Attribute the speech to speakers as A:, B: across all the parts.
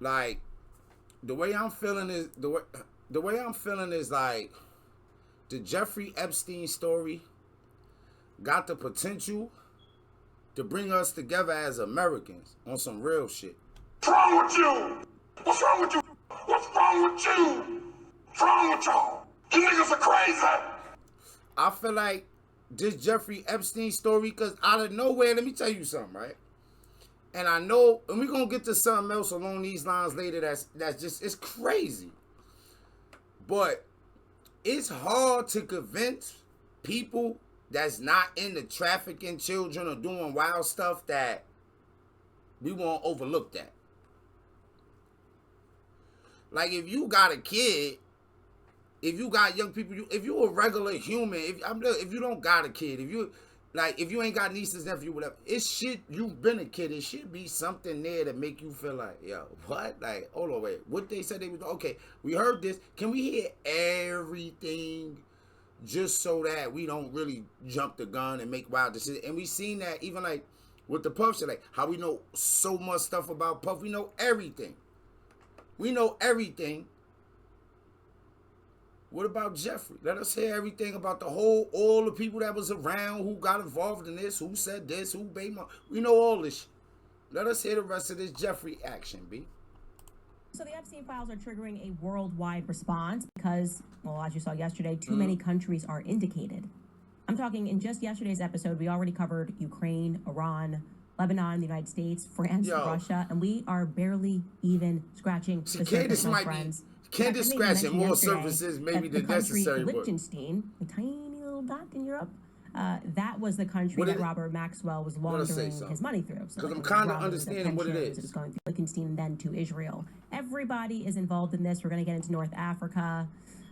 A: like the way I'm feeling is the way I'm feeling is like the Jeffrey Epstein story got the potential to bring us together as Americans on some real shit.
B: What's wrong with you? What's wrong with you? What's wrong with you? What's wrong with y'all? You niggas are crazy.
A: I feel like this Jeffrey Epstein story, because out of nowhere, let me tell you something, right? And I know, and we're going to get to something else along these lines later that's just, it's crazy. But it's hard to convince people that's not into trafficking children or doing wild stuff that we won't overlook that. Like, if you got a kid, if you got young people, if you a regular human, if you don't got a kid, if you ain't got nieces, nephew, whatever, you've been a kid, it should be something there to make you feel like, yo, what? Like, hold on, wait, what they said they was, okay, we heard this, can we hear everything just so that we don't really jump the gun and make wild decisions? And we seen that even like with the Puff shit, like how we know so much stuff about Puff, we know everything. We know everything. What about Jeffrey? Let us hear everything about all the people that was around, who got involved in this, who said this, who made my... We know all this shit. Let us hear the rest of this Jeffrey action, B.
C: So the Epstein files are triggering a worldwide response because, well, as you saw yesterday, too many countries are indicated. I'm talking in just yesterday's episode, we already covered Ukraine, Iran, Lebanon, the United States, France, Russia, and we are barely even scratching the surface, my friends.
A: Candace scratching more surfaces maybe than necessary.
C: Liechtenstein, a tiny little dot in Europe, that was the country that Robert Maxwell was laundering his money through.
A: Because I'm kind of understanding what it is.
C: It was going through Liechtenstein and then to Israel. Everybody is involved in this. We're going to get into North Africa.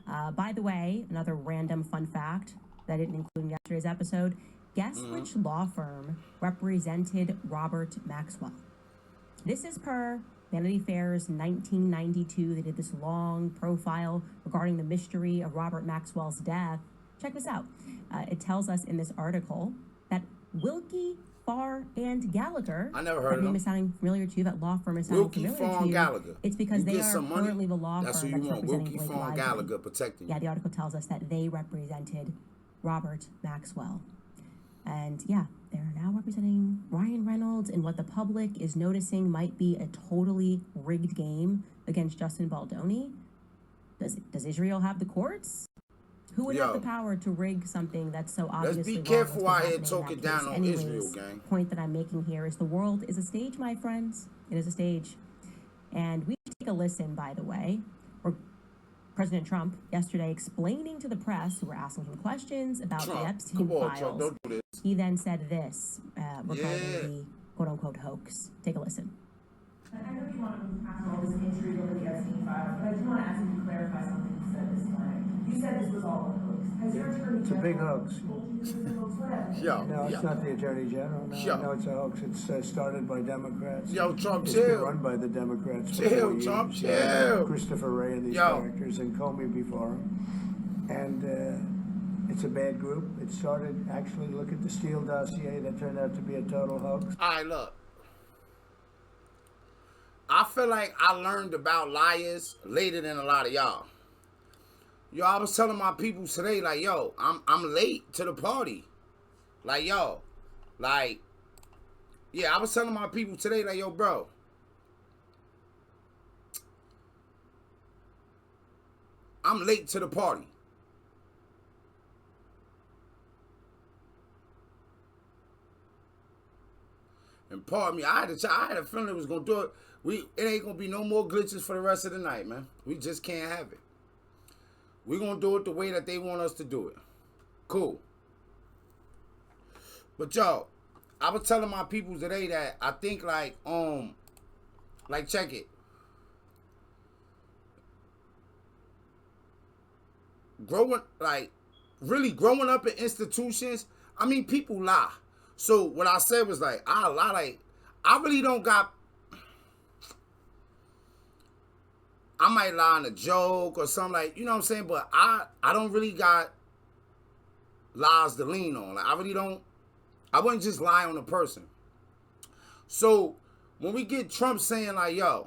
C: By the way, another random fun fact that I didn't include in yesterday's episode. Guess which law firm represented Robert Maxwell? This is per Vanity Fair's 1992. They did this long profile regarding the mystery of Robert Maxwell's death. Check this out. It tells us in this article that Wilkie, Farr, and Gallagher.
A: I never heard of them.
C: That name is sounding familiar to you. That law firm is sounding familiar to you.
A: Wilkie, Farr, and Gallagher.
C: It's because they are currently the law firm
A: that's representing Wilkie, Farr, and Gallagher protecting you.
C: Yeah, the article tells us that they represented Robert Maxwell. And yeah, they're now representing Ryan Reynolds in what the public is noticing might be a totally rigged game against Justin Baldoni. Does Israel have the courts? Who would have the power to rig something that's so obviously
A: Let's be careful out here talking down on Israel, gang.
C: The point that I'm making here is the world is a stage, my friends. It is a stage. And we should take a listen, by the way. President Trump yesterday explaining to the press who were asking him questions about the Epstein files.
A: Trump, don't do this.
C: He then said this regarding the quote-unquote hoax. Take a listen.
D: I know you want to ask all this intrigue over the Epstein files, but I do want to ask you to clarify something you said this morning. You said this was all a hoax. Has your attorney
E: It's a big hoax.
A: No,
E: it's not the Attorney General. No, it's a hoax. It's started by Democrats.
A: Yo, Trump,
E: it's
A: chill.
E: Been run by the Democrats.
A: Chill, Trump, chill.
E: Christopher Wray and these characters, and Comey before him. And it's a bad group. It started, actually, look at the Steele dossier. That turned out to be a total hoax.
A: All right, look. I feel like I learned about liars later than a lot of y'all. Yo, I was telling my people today, like, yo, I'm late to the party. Like, yo, like, yeah, I was telling my people today, like, yo, bro, I'm late to the party. And pardon me, I had a feeling it was gonna do it. It ain't gonna be no more glitches for the rest of the night, man. We just can't have it. We're gonna do it the way that they want us to do it. Cool. But yo, I was telling my people today that I think like check it. Really growing up in institutions, I mean, people lie. So what I said was like, I lie, like, I really don't got, I might lie on a joke or something, like, you know what I'm saying? But I don't really got lies to lean on. Like, I wouldn't just lie on a person. So when we get Trump saying like, yo,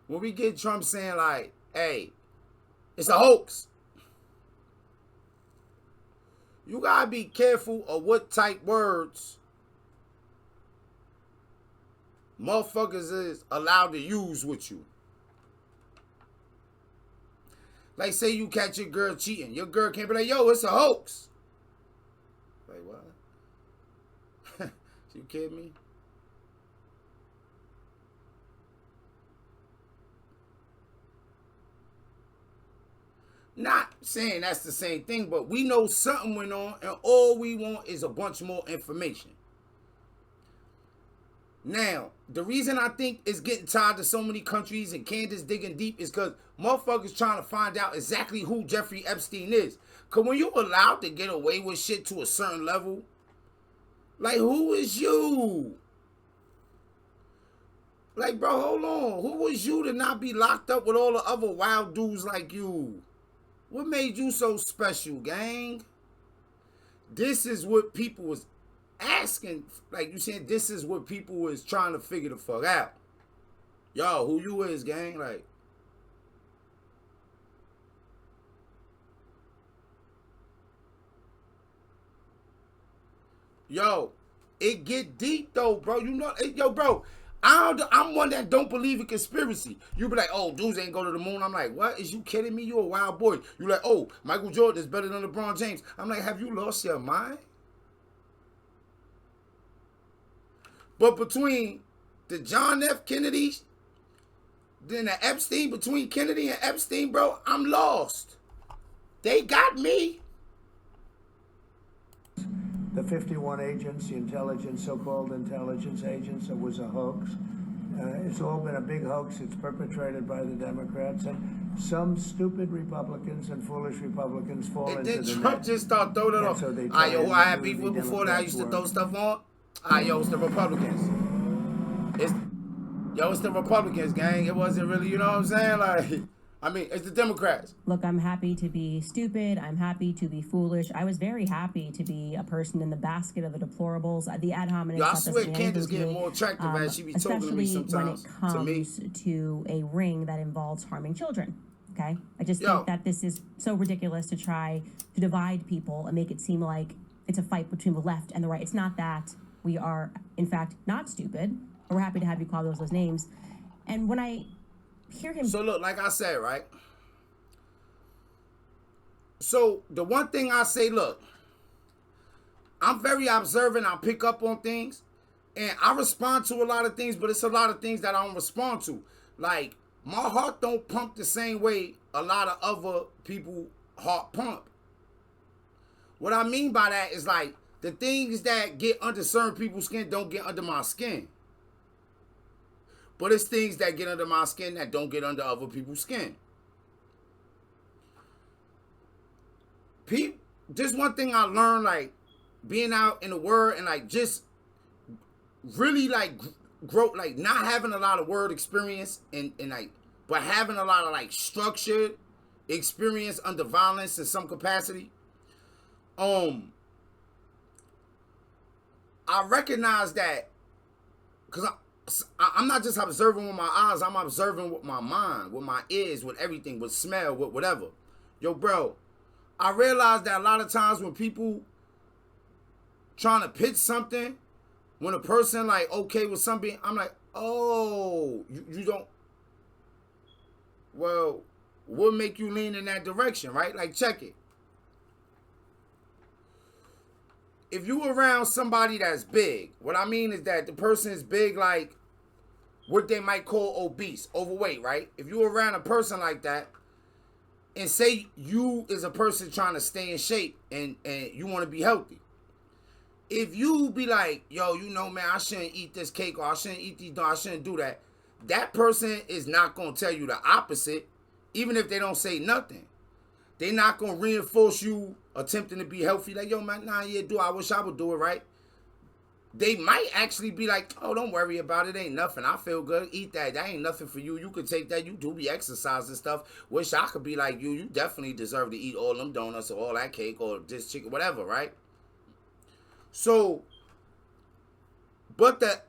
A: when we get Trump saying like, hey, it's a hoax, you gotta be careful of what type words motherfuckers is allowed to use with you. Like, say you catch your girl cheating. Your girl can't be like, yo, it's a hoax. Like, what? You kidding me? Not saying that's the same thing, but we know something went on, and all we want is a bunch more information. Now, the reason I think it's getting tied to so many countries and Candace digging deep is because motherfuckers trying to find out exactly who Jeffrey Epstein is. Because when you're allowed to get away with shit to a certain level, like, who is you? Like, bro, hold on. Who was you to not be locked up with all the other wild dudes like you? What made you so special, gang? This is what people was asking. Like you said, this is what people was trying to figure the fuck out. Yo, who you is, gang? Like, yo, it get deep though, bro. You know, yo, bro. I'm one that don't believe in conspiracy. You be like, oh, dudes ain't go to the moon. I'm like, what? Is you kidding me? You a wild boy. You like, oh, Michael Jordan is better than LeBron James. I'm like, have you lost your mind? But between the John F. Kennedy, then the Epstein, between Kennedy and Epstein, bro, I'm lost. They got me.
E: The 51 agents, the intelligence, so-called intelligence agents, it was a hoax. It's all been a big hoax. It's perpetrated by the Democrats, and some stupid Republicans and foolish Republicans fall into the net.
A: And then Trump just start throwing it off.
E: So who
A: I had beef with before that I used to throw stuff on? Yo, it's the Republicans. It's the Republicans, gang. It wasn't really, you know what I'm saying? Like, I mean, it's the Democrats.
C: Look, I'm happy to be stupid. I'm happy to be foolish. I was very happy to be a person in the basket of the deplorables. The ad hominem.
A: Yo, I swear Candace getting more attractive as she be talking to me sometimes.
C: Especially when it comes to a ring that involves harming children. Okay? I just think that this is so ridiculous to try to divide people and make it seem like it's a fight between the left and the right. It's not that. We are, in fact, not stupid. We're happy to have you call those names. And when I hear him...
A: So look, like I said, right? So the one thing I say, look, I'm very observant. I pick up on things. And I respond to a lot of things, but it's a lot of things that I don't respond to. Like, my heart don't pump the same way a lot of other people heart pump. What I mean by that is like, the things that get under certain people's skin don't get under my skin. But it's things that get under my skin that don't get under other people's skin. Just one thing I learned, like, being out in the world and, like, just really, like, grow, like, not having a lot of word experience and like, but having a lot of, like, structured experience under violence in some capacity. I recognize that because I'm not just observing with my eyes, I'm observing with my mind, with my ears, with everything, with smell, with whatever. Yo, bro, I realize that a lot of times when people trying to pitch something, when a person like okay with something, I'm like, oh, you don't, well, what make you lean in that direction, right? Like, check it. If you around somebody that's big, what I mean is that the person is big, like what they might call obese, overweight, right? If you around a person like that, and say you is a person trying to stay in shape and you want to be healthy. If you be like, yo, you know, man, I shouldn't eat this cake or I shouldn't eat these, I shouldn't do that. That person is not going to tell you the opposite, even if they don't say nothing. They not going to reinforce you attempting to be healthy. Like, yo, man, nah, yeah, I wish I would do it, right? They might actually be like, oh, don't worry about it. Ain't nothing. I feel good. Eat that. That ain't nothing for you. You could take that. You do be exercising stuff. Wish I could be like you. You definitely deserve to eat all them donuts or all that cake or this chicken, whatever, right? So, but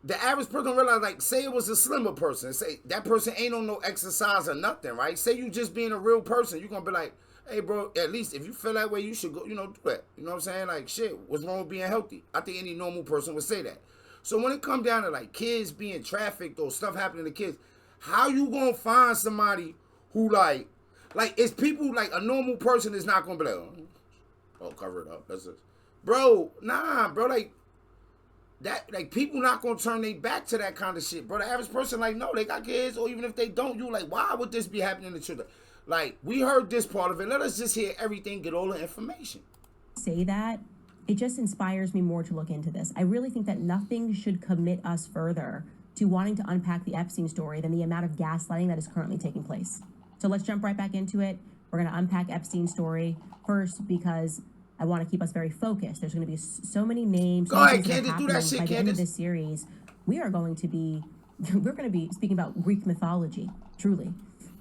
A: the average person realize, like, say it was a slimmer person. Say that person ain't on no exercise or nothing, right? Say you just being a real person. You're going to be like, hey, bro, at least if you feel that way, you should go, do that. You know what I'm saying? Like, shit, what's wrong with being healthy? I think any normal person would say that. So when it comes down to, like, kids being trafficked or stuff happening to kids, how you going to find somebody who, like, it's people, like, a normal person is not going to be like, oh, cover it up. That's it. Bro, nah, bro, like, that, like, people not gonna turn their back to that kind of shit, bro. The average person, like, no, they got kids, or even if they don't, you like, why would this be happening to children? Like, we heard this part of it. Let us just hear everything, get all the information.
C: Say that, it just inspires me more to look into this. I really think that nothing should commit us further to wanting to unpack the Epstein story than the amount of gaslighting that is currently taking place. So let's jump right back into it. We're gonna unpack Epstein's story first because I want to keep us very focused. There's going to be so many names.
A: Go ahead, Candace, do that shit,
C: by the end of
A: Candace.
C: this series, we're going to be speaking about Greek mythology, truly.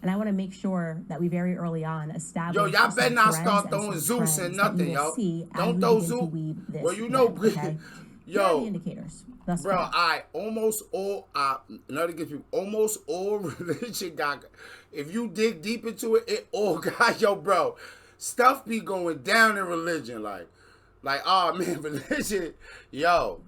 C: And I want to make sure that we very early on establish.
A: Yo, y'all better not start
C: some
A: throwing Zeus and nothing, yo.
C: See
A: Don't throw Zeus. Well, you know,
C: okay?
A: yo,
C: Here are the indicators. Thus
A: bro,
C: far.
A: almost all religion got. If you dig deep into it, it all got, yo, bro. Stuff be going down in religion, like, oh man, religion, yo.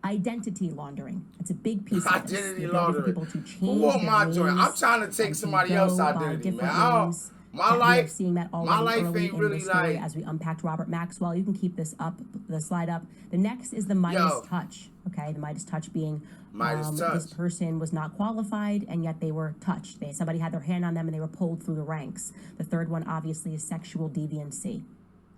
C: Identity laundering. It's a big piece of this.
A: Identity
C: The ability
A: laundering.
C: for people to change
A: Who want
C: their
A: my
C: names
A: joint? I'm trying to take
C: and
A: somebody
C: go
A: else's
C: by
A: identity,
C: different
A: man.
C: names.
A: My
C: We
A: life,
C: are seeing that already
A: my life
C: early
A: ain't
C: in
A: really
C: the story
A: like.
C: as we unpacked Robert Maxwell. You can keep this up, the slide up. The next is the Midas touch. Okay, the Midas touch being this person was not qualified and yet they were touched. Somebody had their hand on them and they were pulled through the ranks. The third one obviously is sexual deviancy.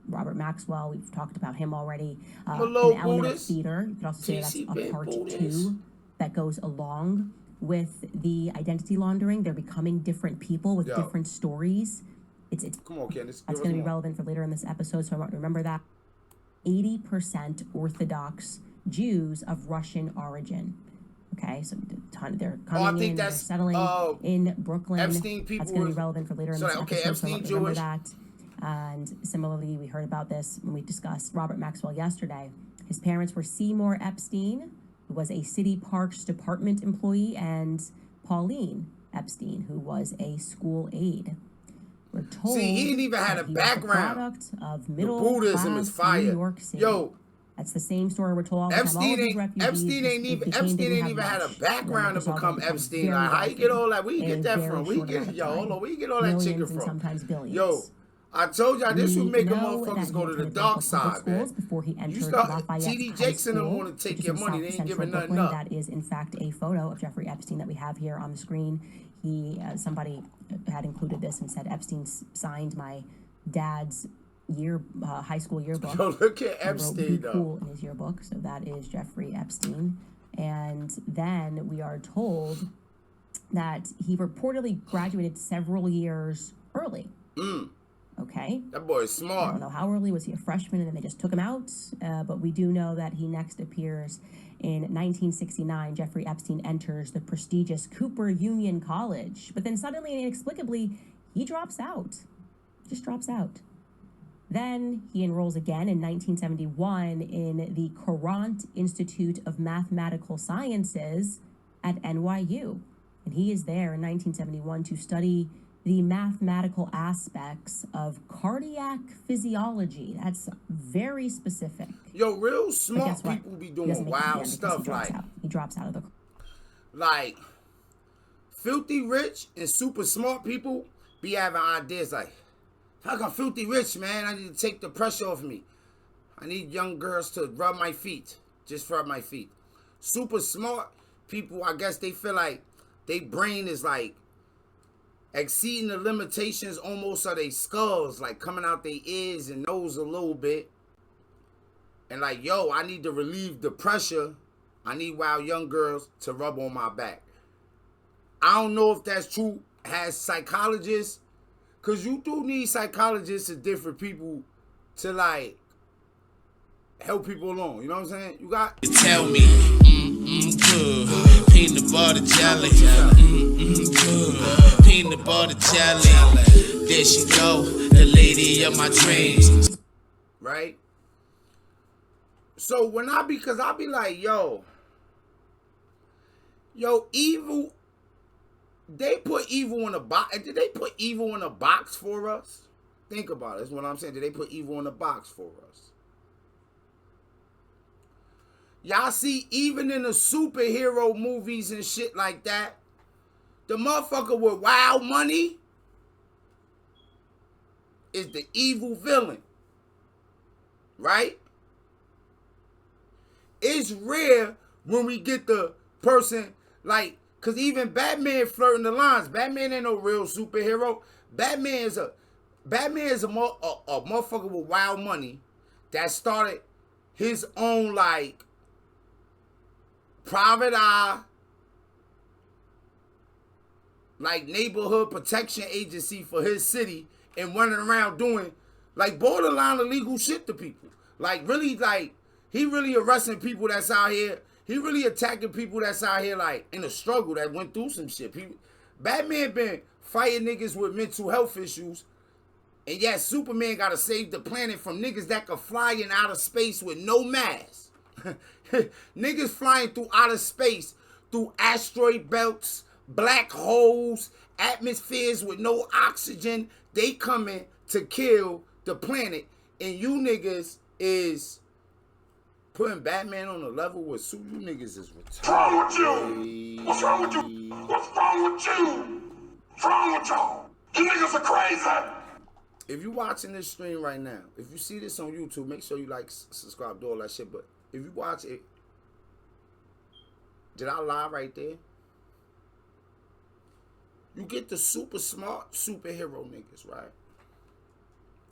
C: Robert Maxwell, we've talked about him already. An element of theater. You could also say that's a part two that goes along with the identity laundering. They're becoming different people with different stories. It's
A: Come on, Candace.
C: That's going to be relevant for later in this episode, so I want to remember that. 80% Orthodox Jews of Russian origin. Okay, so they're coming they're settling in Brooklyn.
A: Epstein people.
C: That's going to be relevant for later in this episode,
A: Epstein
C: so I want to remember
A: Jewish.
C: that. And similarly, we heard about this when we discussed Robert Maxwell yesterday. His parents were Seymour Epstein, who was a city parks department employee, and Pauline Epstein, who was a school aide. We're told
A: he didn't even have a background.
C: Product of
A: The
C: middle
A: Buddhism
C: class
A: is fire.
C: New York City.
A: Yo,
C: that's the same story we're told all the time.
A: Epstein ain't even had a background to become Epstein. Like, how you get all that? Where you get that from? Where you get all that chicken from?
C: Sometimes billions.
A: Yo, I told y'all this would make a motherfuckers go to the dark side, man.
C: Before he entered
A: You start
C: Lafayette
A: T.D.
C: High
A: Jakes and them
C: School,
A: want to take
C: which
A: your
C: is in
A: money. They
C: South
A: ain't
C: Central
A: giving nothing
C: Brooklyn.
A: up.
C: That is, in fact, a photo of Jeffrey Epstein that we have here on the screen. He, somebody had included this and said, Epstein signed my dad's high school yearbook.
A: Yo, look at Epstein,
C: though. Cool in his yearbook. So that is Jeffrey Epstein. And then we are told that he reportedly graduated several years early. Okay.
A: That boy is smart.
C: I don't know how early. Was he a freshman and then they just took him out? But we do know that he next appears in 1969. Jeffrey Epstein enters the prestigious Cooper Union College. But then suddenly and inexplicably, he drops out. Just drops out. Then he enrolls again in 1971 in the Courant Institute of Mathematical Sciences at NYU. And he is there in 1971 to study the mathematical aspects of cardiac physiology. That's very specific.
A: Yo, real smart people be doing wild stuff.
C: He drops out of the...
A: Like, filthy rich and super smart people be having ideas like, fuck, I'm filthy rich, man. I need to take the pressure off me. I need young girls to rub my feet. Just rub my feet. Super smart people, I guess they feel like their brain is like exceeding the limitations almost of their skulls, like coming out their ears and nose a little bit. And like, yo, I need to relieve the pressure. I need wild young girls to rub on my back. I don't know if that's true. Has psychologists, because you do need psychologists and different people to like help people along. You know what I'm saying? You got...
F: Tell me, good. Peanut butter jelly, good. Peanut butter jelly. There she go, the lady of my dreams.
A: Right? So when because I be like, yo, Yo, evil. They put evil in a box. Did they put evil in a box for us? Think about it. That's what I'm saying. Did they put evil in a box for us? Y'all see, even in the superhero movies and shit like that, the motherfucker with wild money is the evil villain. Right? It's rare when we get the person like, because even Batman flirting the lines. Batman ain't no real superhero. Batman is a motherfucker with wild money that started his own like private eye, like neighborhood protection agency for his city and running around doing like borderline illegal shit to people. Like really, like he really arresting people that's out here. He really attacking people that's out here like in a struggle that went through some shit. Batman been fighting niggas with mental health issues. And yet Superman gotta save the planet from niggas that can fly in outer space with no mask. Niggas flying through outer space, through asteroid belts, black holes, atmospheres with no oxygen. They coming to kill the planet. And you niggas is putting Batman on a level with you niggas is retarded.
B: What's wrong with you? What's wrong with you? What's wrong with you? What's wrong with y'all? You niggas are crazy.
A: If you watching this stream right now, if you see this on YouTube, make sure you like, subscribe, do all that shit. But if you watch it, did I lie right there? You get the super smart superhero niggas, right?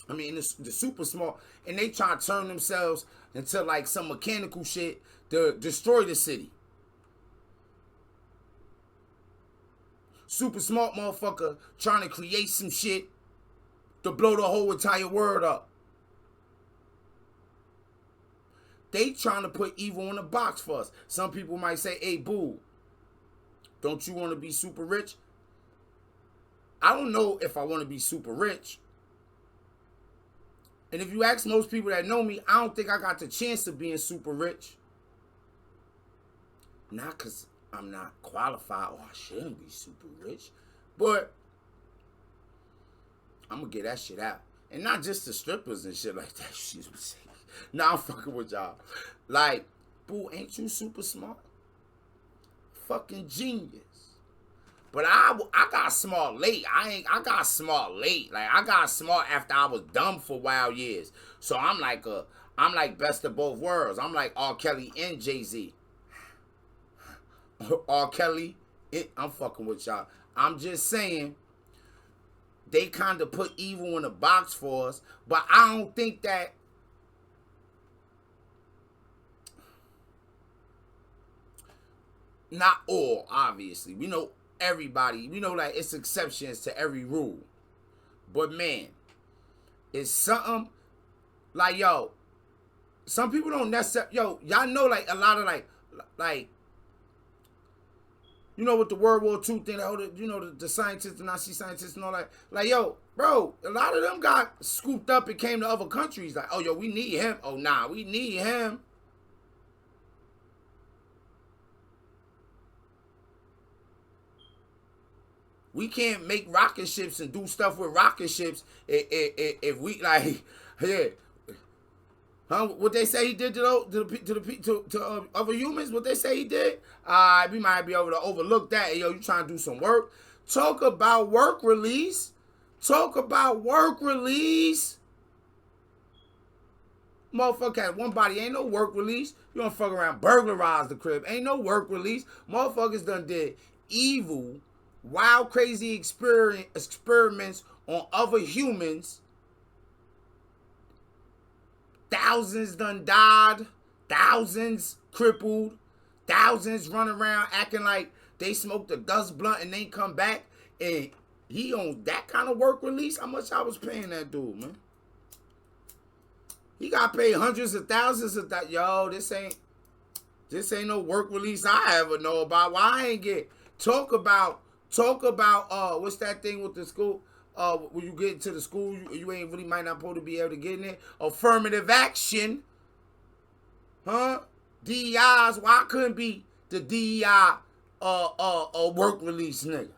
A: I mean, the super smart, and they try to turn themselves into like some mechanical shit to destroy the city. Super smart motherfucker trying to create some shit to blow the whole entire world up. They trying to put evil in a box for us. Some people might say, hey, boo, don't you want to be super rich? I don't know if I want to be super rich. And if you ask most people that know me, I don't think I got the chance of being super rich. Not because I'm not qualified or I shouldn't be super rich. But I'm going to get that shit out. And not just the strippers and shit like that. Nah, I'm fucking with y'all. Like, boo, ain't you super smart? Fucking genius. But I got smart late. I got smart late. Like I got smart after I was dumb for wild years. So I'm like best of both worlds. I'm like R. Kelly and Jay-Z. R. Kelly, I'm fucking with y'all. I'm just saying they kind of put evil in a box for us, but I don't think that not all, obviously. We know everybody, we know like it's exceptions to every rule. But man, it's something like, yo, some people don't necessarily, yo, y'all know like a lot of like, you know, with the World War II thing, you know, the scientists, the Nazi scientists and all that. Like, yo, bro, a lot of them got scooped up and came to other countries. Like, oh, yo, we need him. Oh, nah, we need him. We can't make rocket ships and do stuff with rocket ships if we, like, yeah. Huh? What they say he did to other humans? What they say he did? We might be able to overlook that. Hey, yo, you trying to do some work? Talk about work release. Talk about work release. Motherfucker had one body. Ain't no work release. You don't fuck around burglarize the crib. Ain't no work release. Motherfuckers done did evil, wild, crazy experiments on other humans. Thousands done died, thousands crippled, thousands run around acting like they smoked a dust blunt and they come back, and he on that kind of work release. How much I was paying that dude, man? He got paid hundreds of thousands of that. Yo, this ain't no work release I ever know about. Why I ain't get talk about what's that thing with the school? When you get into the school, you ain't really might not supposed to be able to get in there. Affirmative action. Huh? DEIs. Why couldn't be the DEI a work release nigga.